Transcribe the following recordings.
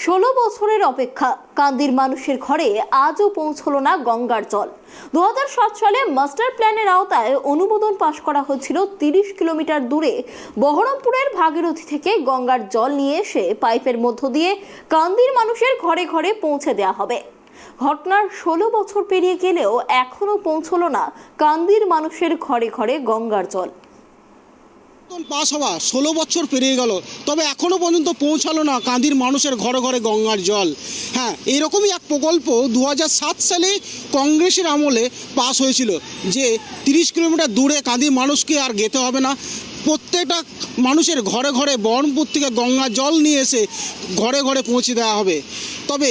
16 বছরের অপেক্ষা, কান্দির মানুষের ঘরে আজও পৌঁছলো না গঙ্গার জল। 2007 সালে মাস্টার প্ল্যানের আওতায় অনুমোদন পাশ করা হয়েছিল 30 কিলোমিটার দূরে বহরমপুরের ভাগীরথী থেকে গঙ্গার জল নিয়ে এসে পাইপের মধ্য দিয়ে কান্দির মানুষের ঘরে ঘরে পৌঁছে দেওয়া হবে। ঘটনার 16 বছর পেরিয়ে গেলেও এখনো পৌঁছলো না কান্দির মানুষের ঘরে ঘরে গঙ্গার জল। পাস হওয়া 16 বছর পেরিয়ে গেল, তবে এখনো পর্যন্ত পৌঁছালো না কান্দির মানুষের ঘরে ঘরে গঙ্গার জল। হ্যাঁ, এরকমই এক প্রকল্প 2007 সালে কংগ্রেসের আমলে পাস হয়েছিল, যে 30 কিলোমিটার দূরে কান্দির মানুষকে আর যেতে হবে না, প্রত্যেকটা মানুষের ঘরে ঘরে বহরমপুর থেকে গঙ্গার জল নিয়ে এসে ঘরে ঘরে পৌঁছে দেওয়া হবে। তবে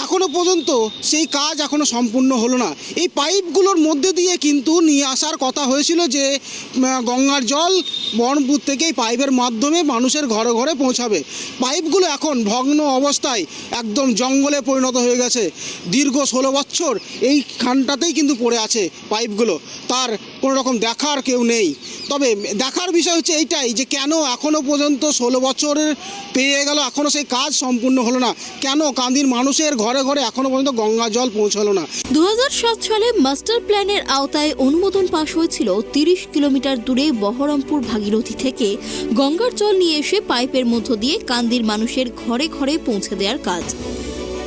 এখনো পর্যন্ত সেই কাজ এখনো সম্পূর্ণ হলো না। এই পাইপগুলোর মধ্যে দিয়ে কিন্তু নিয়ে আসার কথা হয়েছিল, যে গঙ্গার জল বহরমপুর থেকে এই পাইপের মাধ্যমে মানুষের ঘরে ঘরে পৌঁছাবে। পাইপগুলো এখন ভগ্ন অবস্থায় একদম জঙ্গলে পরিণত হয়ে গেছে। দীর্ঘ 16 বছর এই খানটাতেই কিন্তু পড়ে আছে পাইপগুলো, তার কোনো রকম দেখার কেউ নেই। তবে দেখার বিষয় হচ্ছে এইটাই, যে কেন এখনও পর্যন্ত 16 বছরের পেয়ে গেল, এখনও সেই কাজ সম্পূর্ণ হলো না। কেন কান্দির মানুষের ঘরে ঘরে এখনো পর্যন্ত গঙ্গা জল পৌঁছালো না। 2007 সালে মাস্টার প্ল্যানের আওতায় অনুমোদন পাশ হয়েছিল 30 কিলোমিটার দূরে বহরমপুর ভাগীরথী থেকে গঙ্গার জল নিয়ে এসে পাইপের মধ্য দিয়ে কান্দির মানুষের ঘরে ঘরে পৌঁছে দেওয়ার কাজ।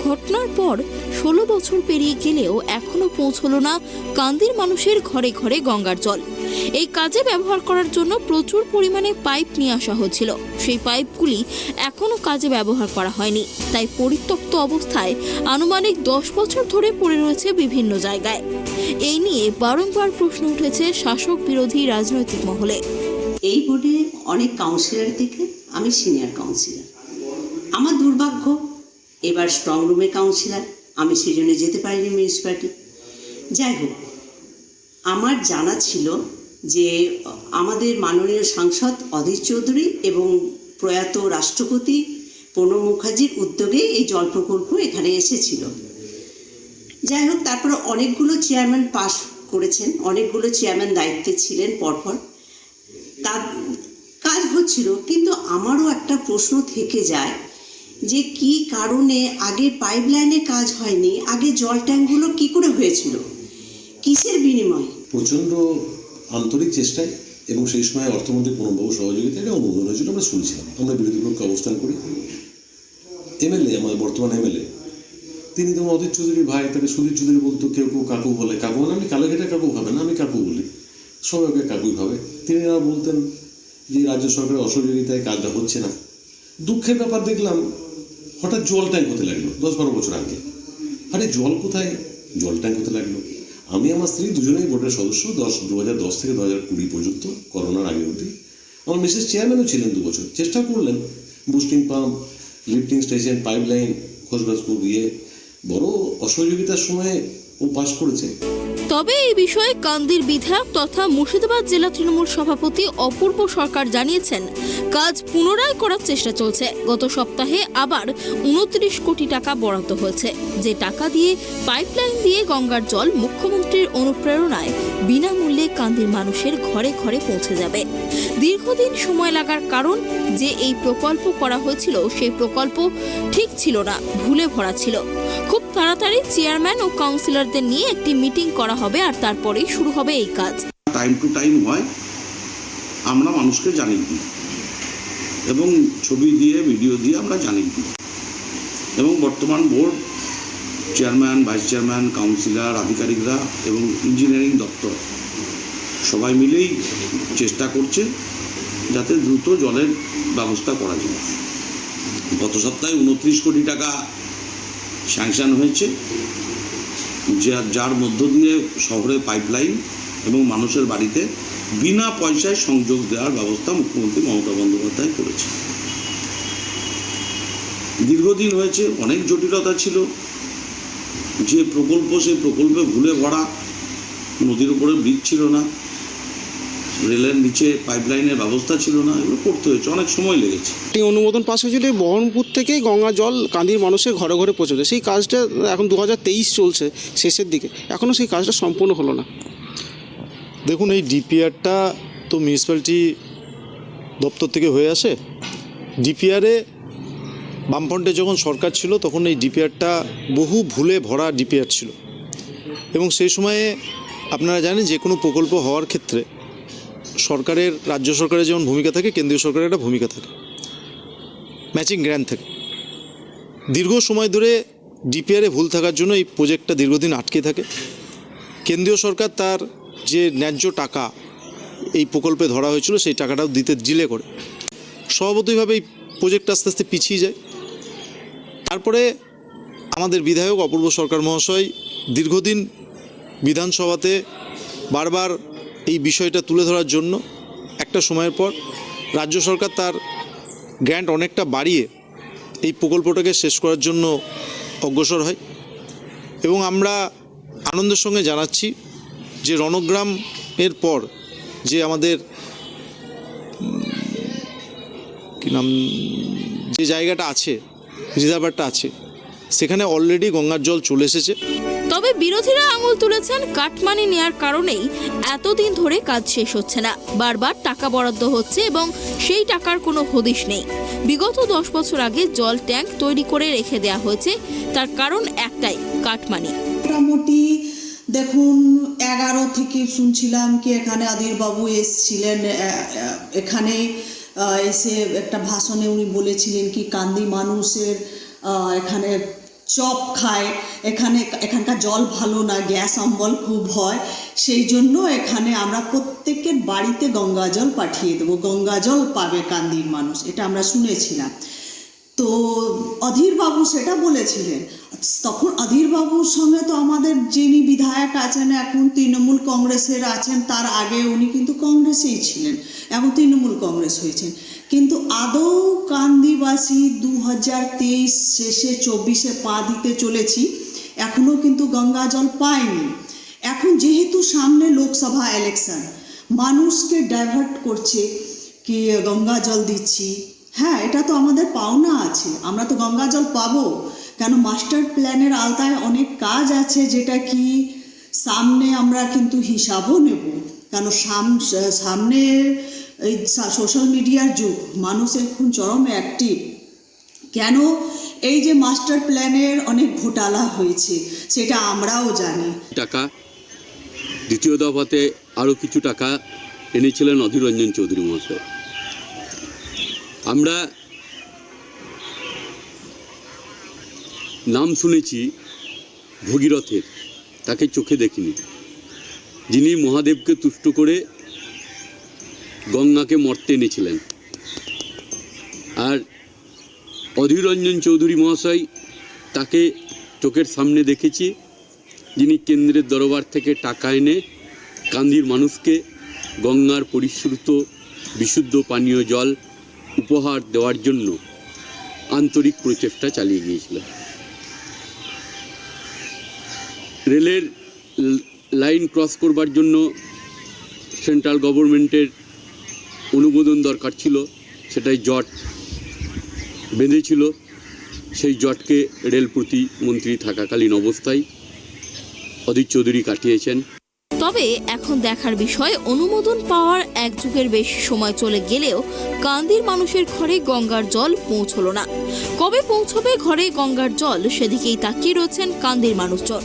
ঘটনার পর 16 বছর পেরিয়ে গেলেও এখনো পৌঁছলো না কান্দির মানুষের ঘরে ঘরে গঙ্গার জল। এই কাজে ব্যবহার করার জন্য প্রচুর পরিমাণে পাইপ নিয়ে আসা হয়েছিল, সেই পাইপগুলি এখনো কাজে ব্যবহার করা হয়নি, তাই পরিত্যক্ত অবস্থায় আনুমানিক 10 বছর ধরে পড়ে রয়েছে বিভিন্ন জায়গায়। এই নিয়ে বারংবার প্রশ্ন উঠেছে শাসক বিরোধী রাজনৈতিক মহলে। এই বোর্ডে অনেক কাউন্সিলর থেকে আমি সিনিয়র কাউন্সিলর। আমার দুর্ভাগ্য, এবার স্ট্রং রুমের কাউন্সিলর, আমি সেই জন্য যেতে পারিনি মিউনিসিপ্যালিটি। যাই হোক, আমার জানা ছিল যে আমাদের মাননীয় সাংসদ অধীর চৌধুরী এবং প্রয়াত রাষ্ট্রপতি প্রণব মুখার্জির উদ্যোগে এই জল প্রকল্প এখানে এসেছিল। যাই হোক, তারপরে অনেকগুলো চেয়ারম্যান পাস করেছেন, অনেকগুলো চেয়ারম্যান দায়িত্বে ছিলেন পরপর, তার কাজ হচ্ছিল। কিন্তু আমারও একটা প্রশ্ন থেকে যায় যে কি কারণে আগে পাইপলাইনের কাজ হয়নি, আগে জল ট্যাঙ্কগুলো কি করে হয়েছিল, কিসের বিনিময়ে? প্রচণ্ড আন্তরিক চেষ্টায় এবং সেই সময় অর্থমন্ত্রী প্রণববাবু সহযোগিতায় এটা অনুমোদন হয়েছিল। আমরা শুনছিলাম, আমরা বিরোধী পক্ষে অবস্থান করি। এমএলএ, আমাদের বর্তমান এমএলএ, তিনি তো অধীর চৌধুরীর ভাই, তাকে সুধীর চৌধুরী বলতো, কেউ কেউ কাকু বলে। কাকু মানে আমি কালাঘাটে কাকু ভাবে না, আমি কাকু বলি, সবাই ওকে কাকুই ভাবে। তিনি বলতেন যে রাজ্য সরকারের অসহযোগিতায় কাজটা হচ্ছে না। দুঃখের ব্যাপার দেখলাম, হঠাৎ জল ট্যাঙ্ক হতে লাগলো 10-12 বছর আগে। আরে জল কোথায়, জল ট্যাঙ্ক হতে লাগলো। আমি আমার স্ত্রী দুজনেই বোর্ডের সদস্য 2010 থেকে 2020 পর্যন্ত, করোনার আগে অবধি। আমার মিসেস চেয়ারম্যানও ছিলেন 2 বছর, চেষ্টা করলেন boosting pump, lifting station, pipeline খোঁজবাজপুর দিয়ে, বড় অসহযোগিতার সময় ও পাশ করেছে। তবে এই বিষয়ে কান্দির বিধায়ক তথা মুর্শিদাবাদ জেলা তৃণমূল সভাপতি অপূর্ব সরকার জানিয়েছেন, কাজ পুনরায় করার চেষ্টা চলছে। গত সপ্তাহে আবার 29 কোটি টাকা বরাদ্দ হয়েছে, যে টাকা দিয়ে পাইপলাইন দিয়ে গঙ্গার জল মুখ্যমন্ত্রীর অনুপ্রেরণায় বিনামূল্যে কান্দির মানুষের ঘরে ঘরে পৌঁছে যাবে। দীর্ঘদিন সময় লাগার কারণ, যে এই প্রকল্প করা হয়েছিল সেই প্রকল্প ঠিক ছিল না, ভুলে ভরা ছিল। খুব তাড়াতাড়ি চেয়ারম্যান ও কাউন্সিলরদের নিয়ে একটি মিটিং করা হবে, আর তারপরেই শুরু হবে এই কাজ। টাইম টু টাইম হয়, আমরা মানুষকে জানিয়ে দিই এবং ছবি দিয়ে ভিডিও দিয়ে আমরা জানিয়ে দিই। এবং বর্তমান board chairman, vice chairman, councillor, আধিকারিকরা এবং ইঞ্জিনিয়ারিং দপ্তর সবাই মিলেই চেষ্টা করছে যাতে দ্রুত জলের ব্যবস্থা করা যায়। গত সপ্তাহে 29 কোটি টাকা স্যাংশন হয়েছে, যার মধ্য দিয়ে শহরে পাইপলাইন এবং মানুষের বাড়িতে বিনা পয়সায় সংযোগ দেওয়ার ব্যবস্থা মুখ্যমন্ত্রী মমতা বন্দ্যোপাধ্যায় করেছে। দীর্ঘদিন হয়েছে, অনেক জটিলতা ছিল, যে প্রকল্প সেই প্রকল্পে ভুলে ভরা, নদীর উপরে ব্রিজ ছিল না, রেলের নিচে পাইপলাইনের ব্যবস্থা ছিল না, এগুলো করতে হয়েছে, অনেক সময় লেগেছে। এই অনুমোদন পাস হয়েছিল বহরমপুর থেকেই গঙ্গা জল কান্দির মানুষের ঘরে ঘরে পৌঁছবে। সেই কাজটা এখন 2023 চলছে, শেষের দিকে, এখনও সেই কাজটা সম্পূর্ণ হলো না। দেখুন, এই ডিপিআরটা তো মিউনিসিপ্যালিটি দপ্তর থেকে হয়ে আসে। ডিপিআরে বামফ্রন্টে যখন সরকার ছিল তখন এই ডিপিআরটা বহু ভুলে ভরা ডিপিআর ছিল এবং সেই সময়ে আপনারা জানেন যে কোনো প্রকল্প হওয়ার ক্ষেত্রে সরকারের, রাজ্য সরকারের যেমন ভূমিকা থাকে, কেন্দ্রীয় সরকারের একটা ভূমিকা থাকে, ম্যাচিং গ্র্যান্ট থাকে। দীর্ঘ সময় ধরে ডিপিআরে ভুল থাকার জন্য এই প্রজেক্টটা দীর্ঘদিন আটকে থাকে। কেন্দ্রীয় সরকার তার যে ন্যায্য টাকা এই প্রকল্পে ধরা হয়েছিল সেই টাকাটাও দিতে ডিলে করে, স্বভাবতইভাবে এই প্রজেক্ট আস্তে আস্তে পিছিয়ে যায়। তারপরে আমাদের বিধায়ক অপূর্ব সরকার মহাশয় দীর্ঘদিন বিধানসভাতে বারবার এই বিষয়টা তুলে ধরার জন্য একটা সময়ের পর রাজ্য সরকার তার গ্র্যান্ট অনেকটা বাড়িয়ে এই প্রকল্পটাকে শেষ করার জন্য অগ্রসর হয় এবং আমরা আনন্দের সঙ্গে জানাচ্ছি যে রণগ্রামের পর যে আমাদের কি নাম, যে জায়গাটা আছে, রিজার্ভারটা আছে, সেখানে অলরেডি গঙ্গার জল চলে এসেছে। তবে বিরোধীরা আঙুল তুলেছেন কাটমানি নেয়ার কারণেই এতদিন ধরে কাজ শেষ হচ্ছে না, বারবার টাকা বরাদ্দ হচ্ছে এবং সেই টাকার কোনো হদিশ নেই। বিগত 10 বছর আগে জল ট্যাঙ্ক তৈরি করে রেখে দেওয়া হয়েছে, তার কারণ একটাই, কাটমানি। মোটামুটি দেখুন 11 থেকে শুনছিলাম কি এখানে আদিরবাবু এসেছিলেন, এখানে এসে একটা ভাষণে উনি বলেছিলেন কি কান্দি মানুষের এখানে চপ খায়, এখানকার জল ভালো না, গ্যাস অম্বল খুব হয়, সেই জন্য এখানে আমরা প্রত্যেকের বাড়িতে গঙ্গা জল পাঠিয়ে দেবো, গঙ্গা জল পাবে কান্দির মানুষ, এটা আমরা শুনেছিলাম। তো অধীরবাবু সেটা বলেছিলেন। তখন অধীরবাবুর সঙ্গে তো আমাদের যিনি বিধায়ক আছেন এখন তৃণমূল কংগ্রেসের আছেন, তার আগে উনি কিন্তু কংগ্রেসেই ছিলেন, এখন তৃণমূল কংগ্রেস হয়েছেন। কিন্তু আদৌ কান্দিবাসী 2023 শেষে 24-এ পা দিতে চলেছি, এখনও কিন্তু গঙ্গা জল পায়নি। এখন যেহেতু সামনে লোকসভা ইলেকশন, মানুষকে ডাইভার্ট করছে কি গঙ্গা জল দিচ্ছি, হ্যাঁ এটা তো আমাদের পাওনা আছে, আমরা তো গঙ্গা জল পাবো, কেন মাস্টার প্ল্যানের আওতায় অনেক কাজ আছে যেটা কি সামনে আমরা কিন্তু হিসাবও নেব, কেন সামনে এই সোশ্যাল মিডিয়ার যুগ, মানুষ এখন চরম অ্যাক্টিভ। কেন এই যে মাস্টার প্ল্যানের অনেক ঘোটালা হয়েছে সেটা আমরাও জানি। টাকা দ্বিতীয় দফাতে আরও কিছু টাকা এনেছিলেন অধীর রঞ্জন চৌধুরী মহাশয়। আমরা নাম শুনেছি ভগীরথের, তাকে চোখে দেখিনি, যিনি মহাদেবকে তুষ্ট করে গঙ্গাকে মর্তে এনেছিলেন। আর অধীর রঞ্জন চৌধুরী মহাশয়, তাকে চোখের সামনে দেখেছি, যিনি কেন্দ্রের দরবার থেকে টাকা এনে কান্দির মানুষকে গঙ্গার পরিশ্রুত বিশুদ্ধ পানীয় জল উপহার দেওয়ার জন্য আন্তরিক প্রচেষ্টা চালিয়ে গিয়েছিলেন। রেলের লাইন ক্রস করবার জন্য সেন্ট্রাল গভর্নমেন্টের অনুমোদন দরকার ছিল, সেটাই জট বেঁধেছিল, সেই জটকে রেল প্রতিমন্ত্রী থাকাকালীন অবস্থায় অধীর চৌধুরী কাটিয়েছেন। তবে এখন দেখার বিষয়, অনুমোদন পাওয়ার 1 যুগের বেশি সময় চলে গেলেও কান্দির মানুষের ঘরে গঙ্গার জল পৌঁছলো না। কবে পৌঁছবে ঘরে গঙ্গার জল, সেদিকেই তাকিয়ে রয়েছেন কান্দির মানুষজন।